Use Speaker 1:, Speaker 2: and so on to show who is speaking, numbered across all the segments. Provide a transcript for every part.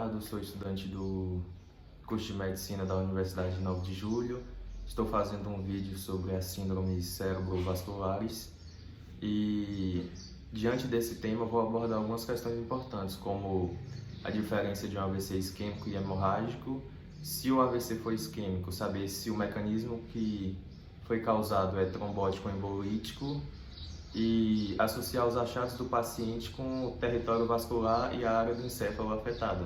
Speaker 1: Ricardo, sou estudante do curso de Medicina da Universidade de 9 de Julho. Estou fazendo um vídeo sobre as síndromes cerebrovasculares e, diante desse tema, vou abordar algumas questões importantes, como a diferença de um AVC isquêmico e hemorrágico. Se o AVC for isquêmico, saber se o mecanismo que foi causado é trombótico ou embolítico, e associar os achados do paciente com o território vascular e a área do encéfalo afetada.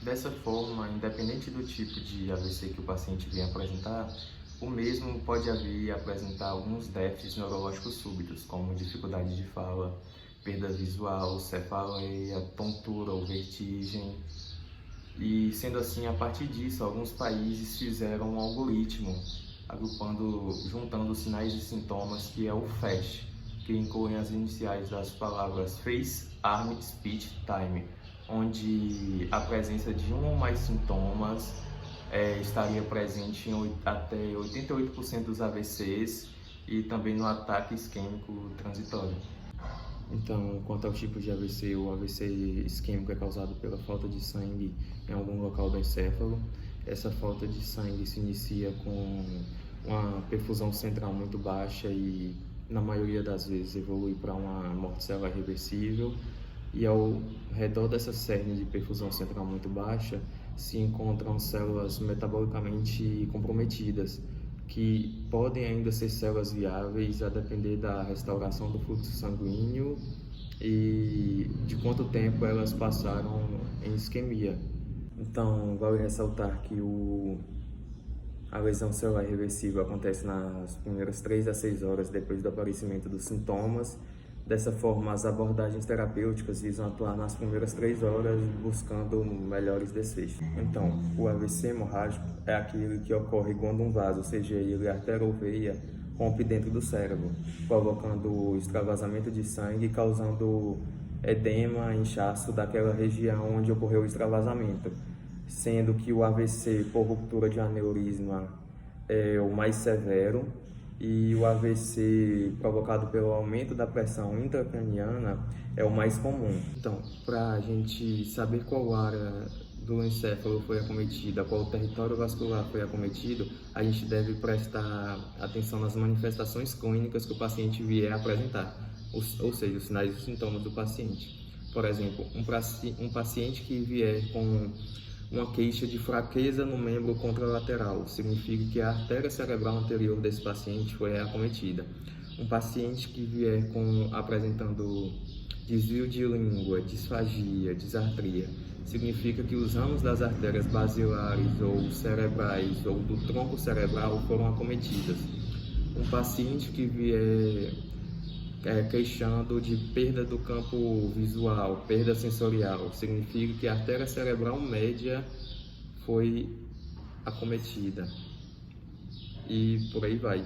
Speaker 1: Dessa forma, independente do tipo de AVC que o paciente venha apresentar, o mesmo pode vir a apresentar alguns déficits neurológicos súbitos, como dificuldade de fala, perda visual, cefaleia, tontura ou vertigem. E sendo assim, a partir disso, alguns países fizeram um algoritmo juntando os sinais e sintomas, que é o FAST, que incluem as iniciais das palavras Face, Arm, Speech, Time, onde a presença de um ou mais sintomas estaria presente em até 88% dos AVCs e também no ataque isquêmico transitório. Então, quanto ao tipo de AVC, o AVC isquêmico é causado pela falta de sangue em algum local do encéfalo. Essa falta de sangue se inicia com uma perfusão central muito baixa e, na maioria das vezes, evolui para uma morte celular irreversível. E ao redor dessa cerne de perfusão central muito baixa se encontram células metabolicamente comprometidas, que podem ainda ser células viáveis a depender da restauração do fluxo sanguíneo e de quanto tempo elas passaram em isquemia. Então, vale ressaltar que a lesão celular irreversível acontece nas primeiras 3 a 6 horas depois do aparecimento dos sintomas. Dessa forma, as abordagens terapêuticas visam atuar nas primeiras 3 horas, buscando melhores desfechos. Então, o AVC hemorrágico é aquele que ocorre quando um vaso, seja ele artéria ou veia, rompe dentro do cérebro, provocando extravasamento de sangue e causando edema, inchaço daquela região onde ocorreu o extravasamento, sendo que o AVC por ruptura de aneurisma é o mais severo e o AVC provocado pelo aumento da pressão intracraniana é o mais comum. Então, para a gente saber qual área do encéfalo foi acometida, qual território vascular foi acometido, a gente deve prestar atenção nas manifestações clínicas que o paciente vier a apresentar, ou seja, os sinais e sintomas do paciente. Por exemplo, um paciente que vier com uma queixa de fraqueza no membro contralateral, significa que a artéria cerebral anterior desse paciente foi acometida. Um paciente que vier apresentando desvio de língua, disfagia, disartria, significa que os ramos das artérias basilares ou cerebrais ou do tronco cerebral foram acometidas. Um paciente que vier queixando de perda do campo visual, perda sensorial, significa que a artéria cerebral média foi acometida. E por aí vai.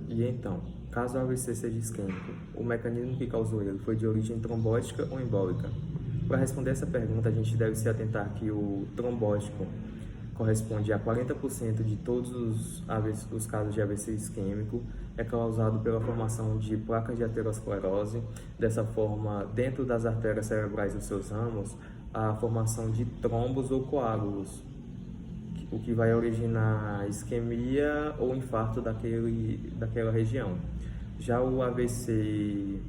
Speaker 1: E então, caso o AVC seja isquêmico, o mecanismo que causou ele foi de origem trombótica ou embólica? Para responder essa pergunta, a gente deve se atentar que o trombótico corresponde a 40% de todos os casos de AVC isquêmico, é causado pela formação de placas de aterosclerose. Dessa forma, dentro das artérias cerebrais dos seus ramos, a formação de trombos ou coágulos, o que vai originar isquemia ou infarto daquela região. Já o AVC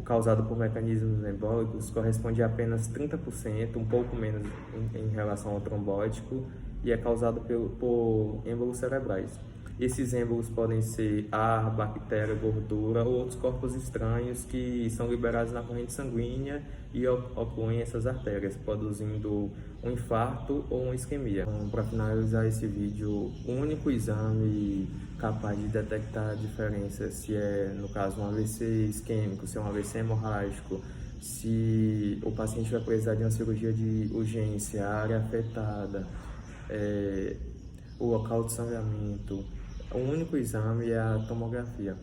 Speaker 1: causado por mecanismos embólicos corresponde a apenas 30%, um pouco menos em relação ao trombótico, e é causado por êmbolos cerebrais. Esses êmbolos podem ser ar, bactéria, gordura ou outros corpos estranhos que são liberados na corrente sanguínea e ocluem essas artérias, produzindo um infarto ou uma isquemia. Então, para finalizar esse vídeo, o único exame capaz de detectar a diferença se é, no caso, um AVC isquêmico, se é um AVC hemorrágico, se o paciente vai precisar de uma cirurgia de urgência, a área afetada, o local de sangramento, o único exame é a tomografia.